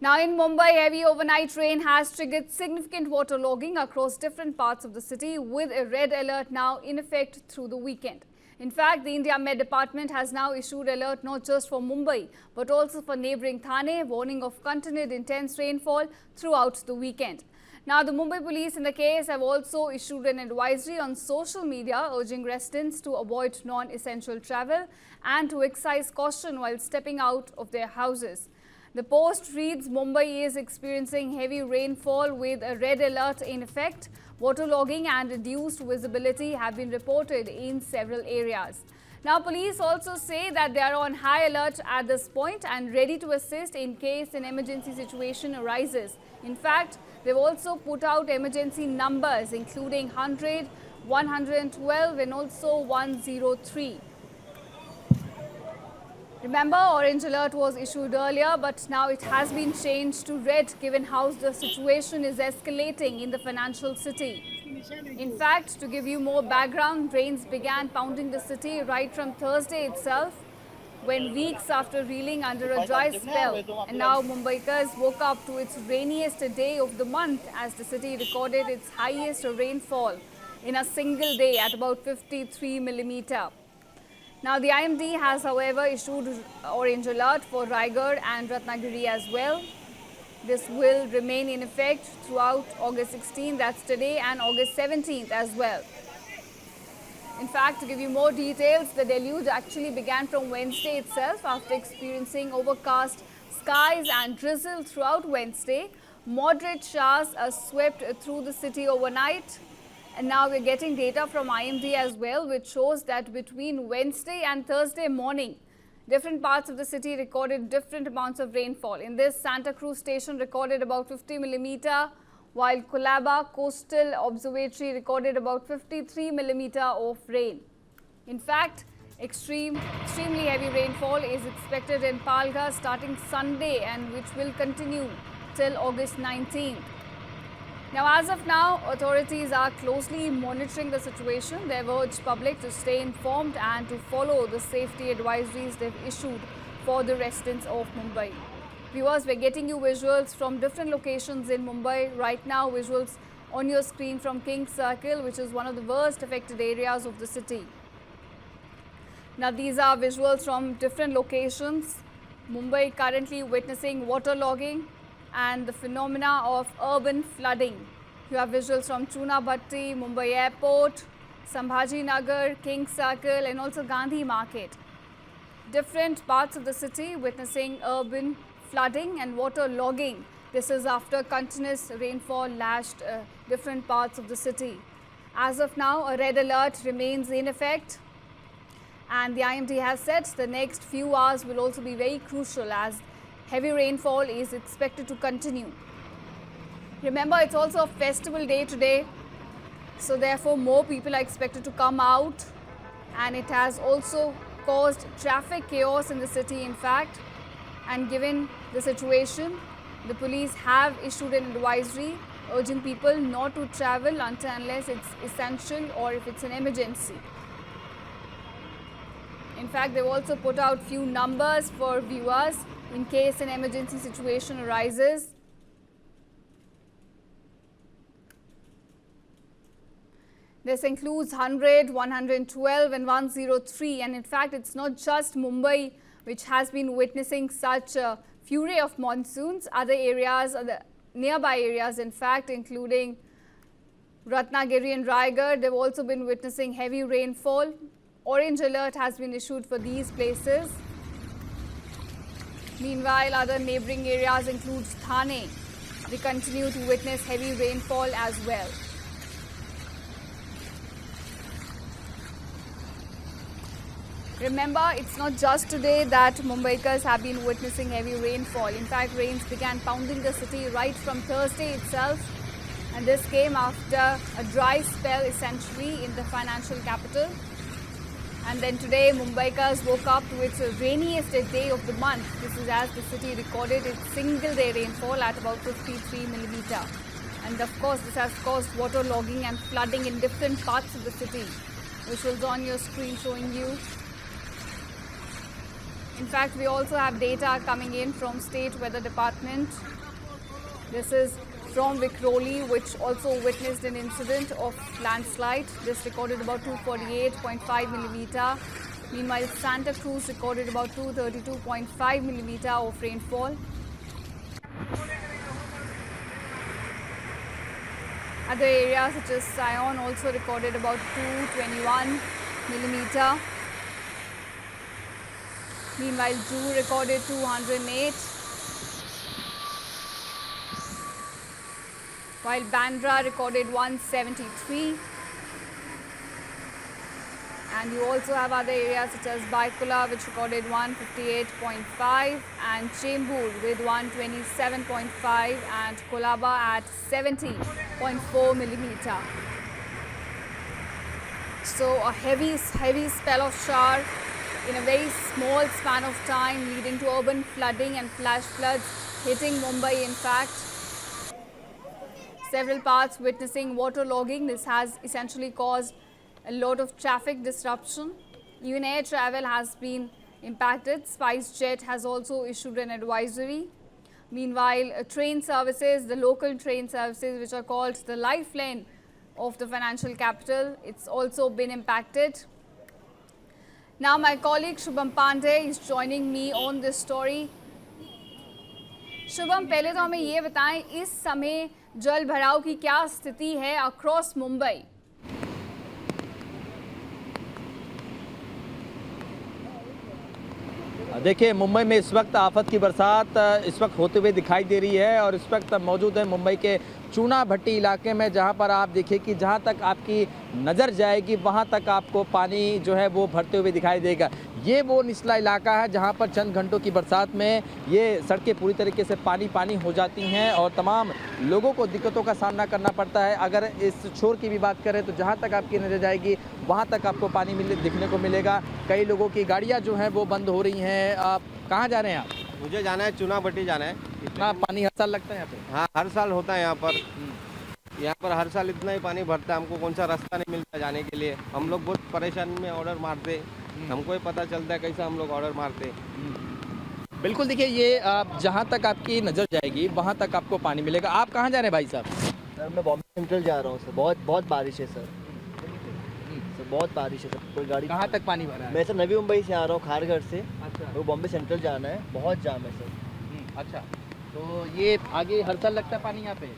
Now in Mumbai, heavy overnight rain has triggered significant waterlogging across different parts of the city, with a red alert now in effect through the weekend. In fact, the India Met Department has now issued alert not just for Mumbai but also for neighbouring Thane, warning of continued intense rainfall throughout the weekend. Now, the Mumbai police in the case have also issued an advisory on social media urging residents to avoid non-essential travel and to exercise caution while stepping out of their houses. The post reads, Mumbai is experiencing heavy rainfall with a red alert in effect. Waterlogging and reduced visibility have been reported in several areas. Now, police also say that they are on high alert at this point and ready to assist in case an emergency situation arises. In fact, they've also put out emergency numbers including 100, 112 and also 103. Remember, orange alert was issued earlier, but now it has been changed to red given how the situation is escalating in the financial city. In fact, to give you more background, rains began pounding the city right from Thursday itself, when weeks after reeling under a dry spell. And now Mumbaikars woke up to its rainiest day of the month as the city recorded its highest rainfall in a single day at about 53 millimeter. Now, the IMD has, however, issued orange alert for Raigad and Ratnagiri as well. This will remain in effect throughout August 16th, that's today, and August 17th as well. In fact, to give you more details, the deluge actually began from Wednesday itself after experiencing overcast skies and drizzle throughout Wednesday. Moderate showers swept through the city overnight. And now we're getting data from IMD as well, which shows that between Wednesday and Thursday morning, different parts of the city recorded different amounts of rainfall. In this, Santa Cruz station recorded about 50 millimeter, while Colaba Coastal Observatory recorded about 53 millimeter of rain. In fact, extremely heavy rainfall is expected in Palghar starting Sunday and which will continue till August 19th. Now, as of now, authorities are closely monitoring the situation. They've urged public to stay informed and to follow the safety advisories they've issued for the residents of Mumbai. Viewers, we're getting you visuals from different locations in Mumbai. Right now, visuals on your screen from King's Circle, which is one of the worst affected areas of the city. Now, these are visuals from different locations. Mumbai currently witnessing waterlogging and the phenomena of urban flooding. You have visuals from Chunabhatti, Mumbai Airport, Sambhaji Nagar, King's Circle and also Gandhi Market. Different parts of the city witnessing urban flooding and waterlogging. This is after continuous rainfall lashed different parts of the city. As of now, a red alert remains in effect. And the IMD has said the next few hours will also be very crucial as heavy rainfall is expected to continue. Remember, it's also a festival day today, so therefore more people are expected to come out, and it has also caused traffic chaos in the city, in fact. And given the situation, the police have issued an advisory urging people not to travel unless it's essential or if it's an emergency. In fact, they've also put out few numbers for viewers in case an emergency situation arises. This includes 100, 112 and 103. And in fact, it's not just Mumbai which has been witnessing such a fury of monsoons. Other areas, other nearby areas, in fact, including Ratnagiri and Raigad, they've also been witnessing heavy rainfall. Orange alert has been issued for these places. Meanwhile, other neighbouring areas include Thane. They continue to witness heavy rainfall as well. Remember, it's not just today that Mumbaikars have been witnessing heavy rainfall. In fact, rains began pounding the city right from Thursday itself. And this came after a dry spell essentially in the financial capital. And then today, Mumbaikars woke up to its rainiest day of the month. This is as the city recorded its single-day rainfall at about 53 millimeter. And of course, this has caused waterlogging and flooding in different parts of the city. Visuals on your screen showing you In fact, we also have data coming in from State Weather Department. This is from Vikhroli, which also witnessed an incident of landslide. This recorded about 248.5 millimeter. Meanwhile, Santa Cruz recorded about 232.5 millimeter of rainfall. Other areas such as Sion also recorded about 221 millimeter. Meanwhile, Ju recorded 208. While Bandra recorded 173. And you also have other areas such as Baikula, which recorded 158.5, and Chembur with 127.5, and Kolaba at 70.4 millimeter. So a heavy spell of shower in a very small span of time, leading to urban flooding and flash floods hitting Mumbai. In fact, several parts witnessing waterlogging. This has essentially caused a lot of traffic disruption. Even air travel has been impacted. SpiceJet has also issued an advisory. Meanwhile, train services, the local train services, which are called the lifeline of the financial capital, it's also been impacted. Now my colleague Shubham Pandey is joining me on this story. Shubham, पहले तो हमें ये बताएं, इस समय जल भराव की क्या स्थिति है अक्रॉस मुंबई? देखिए, मुंबई में इस वक्त आफत की बरसात इस वक्त होते हुए दिखाई दे रही है और इस वक्त मौजूद है मुंबई के चूना भट्टी इलाके में, जहां पर आप देखिए कि जहां तक आपकी नज़र जाएगी वहां तक आपको पानी जो है वो भरते हुए दिखाई देगा। ये वो निचला इलाका है जहां पर चंद घंटों की बरसात में ये सड़कें पूरी तरीके से पानी हो जाती हैं और तमाम लोगों को दिक्कतों का सामना करना पड़ता है। अगर इस छोर की भी बात करें तो जहां तक आपकी नज़र जाएगी वहां तक आपको पानी दिखने को मिलेगा। कई लोगों की गाड़ियाँ जो हैं वो बंद हो रही हैं। आप कहाँ जा रहे हैं? आप? मुझे जाना है चूना भट्टी जाना है। इतना पानी हर साल लगता है यहाँ पे? हाँ, हर साल होता है यहाँ पर। यहाँ पर हर साल इतना ही पानी भरता है, हमको कौन सा रास्ता नहीं मिलता जाने के लिए। हम लोग बहुत परेशानी में ऑर्डर मारते, हमको ही पता चलता है कैसा हम लोग ऑर्डर मारते। बिल्कुल, देखिए ये जहाँ तक आपकी नज़र जाएगी वहाँ तक आपको पानी मिलेगा। आप कहाँ जा रहे हैं भाई साहब? सर मैं बॉम्बे सेंट्रल जा रहा हूँ सर। बहुत बारिश है सर। बहुत बारिश है सर। कोई गाड़ी कहाँ तक पानी भरा है? मैं सर नवी मुंबई से आ रहा हूँ, खारघर से। अच्छा। वो बॉम्बे सेंट्रल जाना है, बहुत जाम है सर। अच्छा, तो ये आगे हर साल लगता है पानी यहाँ पे?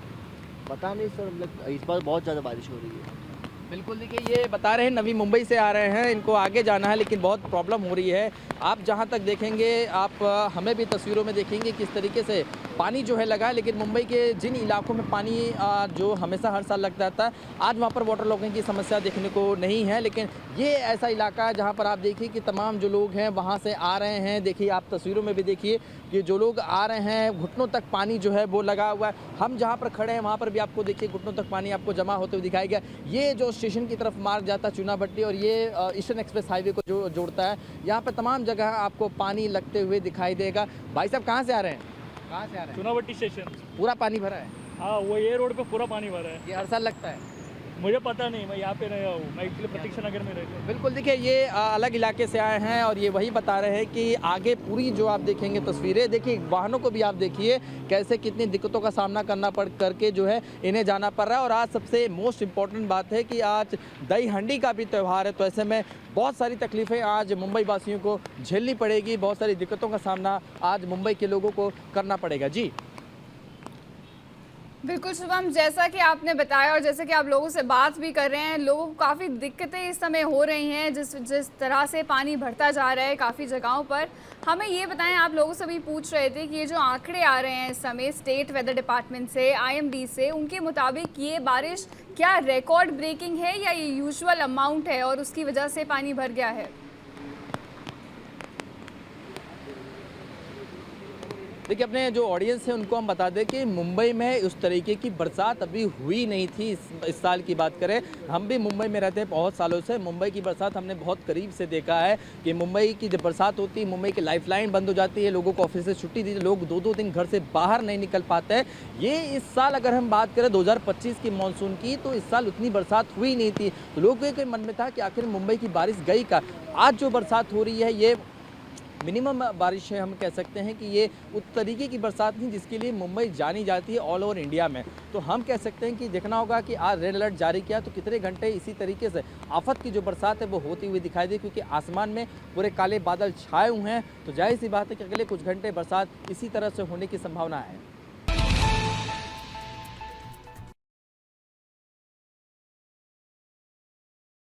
पता नहीं सर, मतलब इस बार बहुत ज़्यादा बारिश हो रही है। बिल्कुल, देखिए ये बता रहे हैं नवी मुंबई से आ रहे हैं, इनको आगे जाना है लेकिन बहुत प्रॉब्लम हो रही है। आप जहाँ तक देखेंगे, आप हमें भी तस्वीरों में देखेंगे किस तरीके से पानी जो है लगा है। लेकिन मुंबई के जिन इलाकों में पानी जो हमेशा हर साल लगता था, आज वहाँ पर वाटर लॉगिंग की समस्या देखने को नहीं है। लेकिन ये ऐसा इलाका है जहाँ पर आप देखिए कि तमाम जो लोग हैं वहाँ से आ रहे हैं। देखिए आप तस्वीरों में भी देखिए कि जो लोग आ रहे हैं, घुटनों तक पानी जो है वो लगा हुआ है। हम जहाँ पर खड़े हैं वहाँ पर भी आपको देखिए घुटनों तक पानी आपको जमा होते हुए दिखाई गया। ये जो स्टेशन की तरफ मार्ग जाता है चूना भट्टी और ये ईस्टर्न एक्सप्रेस हाईवे को जो जोड़ता है, यहाँ पर तमाम जगह आपको पानी लगते हुए दिखाई देगा। भाई साहब कहाँ से आ रहे हैं? कहाँ से आ रहे हैं? चूना भट्टी स्टेशन। पूरा पानी भरा है? हाँ, वो ये रोड पे पूरा पानी भरा है। ये हर साल लगता है? मुझे पता नहीं, मैं यहाँ पे रहा हूँ, मैं एक्चुअली प्रतीक्षा नगर में रहता हूँ। बिल्कुल, देखिए ये अलग इलाके से आए हैं और ये वही बता रहे हैं कि आगे पूरी जो आप देखेंगे तस्वीरें, देखिए वाहनों को भी आप देखिए कैसे कितनी दिक्कतों का सामना करना करके जो है इन्हें जाना पड़ रहा है। और आज सबसे मोस्ट इम्पॉर्टेंट बात है कि आज दही हंडी का भी त्यौहार है, तो ऐसे में बहुत सारी तकलीफ़ें आज मुंबई वासियों को झेलनी पड़ेगी, बहुत सारी दिक्कतों का सामना आज मुंबई के लोगों को करना पड़ेगा। जी बिल्कुल शुभम, जैसा कि आपने बताया और जैसे कि आप लोगों से बात भी कर रहे हैं, लोगों को काफ़ी दिक्कतें इस समय हो रही हैं जिस तरह से पानी भरता जा रहा है काफ़ी जगहों पर। हमें ये बताएं, आप लोगों से भी पूछ रहे थे कि ये जो आंकड़े आ रहे हैं इस समय स्टेट वेदर डिपार्टमेंट से, IMD से, उनके मुताबिक ये बारिश क्या रिकॉर्ड ब्रेकिंग है या ये यूजुअल अमाउंट है और उसकी वजह से पानी भर गया है? देखिए, अपने जो ऑडियंस है उनको हम बता दें कि मुंबई में उस तरीके की बरसात अभी हुई नहीं थी। इस साल की बात करें, हम भी मुंबई में रहते हैं बहुत सालों से। मुंबई की बरसात हमने बहुत करीब से देखा है कि मुंबई की जब बरसात होती है, मुंबई की लाइफलाइन बंद हो जाती है, लोगों को ऑफिस से छुट्टी दी, लोग 2-2 दिन घर से बाहर नहीं निकल पाते हैं। ये इस साल अगर हम बात करें 2025 की मानसून की, तो इस साल उतनी बरसात हुई नहीं थी। तो लोगों के मन में था कि आखिर मुंबई की बारिश गई का। आज जो बरसात हो रही है ये मिनिमम बारिश है, हम कह सकते हैं कि ये उस तरीके की बरसात नहीं जिसके लिए मुंबई जानी जाती है ऑल ओवर इंडिया में। तो हम कह सकते हैं कि देखना होगा कि आज रेड अलर्ट जारी किया तो कितने घंटे इसी तरीके से आफत की जो बरसात है वो होती हुई दिखाई दी, क्योंकि आसमान में पूरे काले बादल छाए हुए हैं। तो जाहिर सी बात है कि अगले कुछ घंटे बरसात इसी तरह से होने की संभावना है।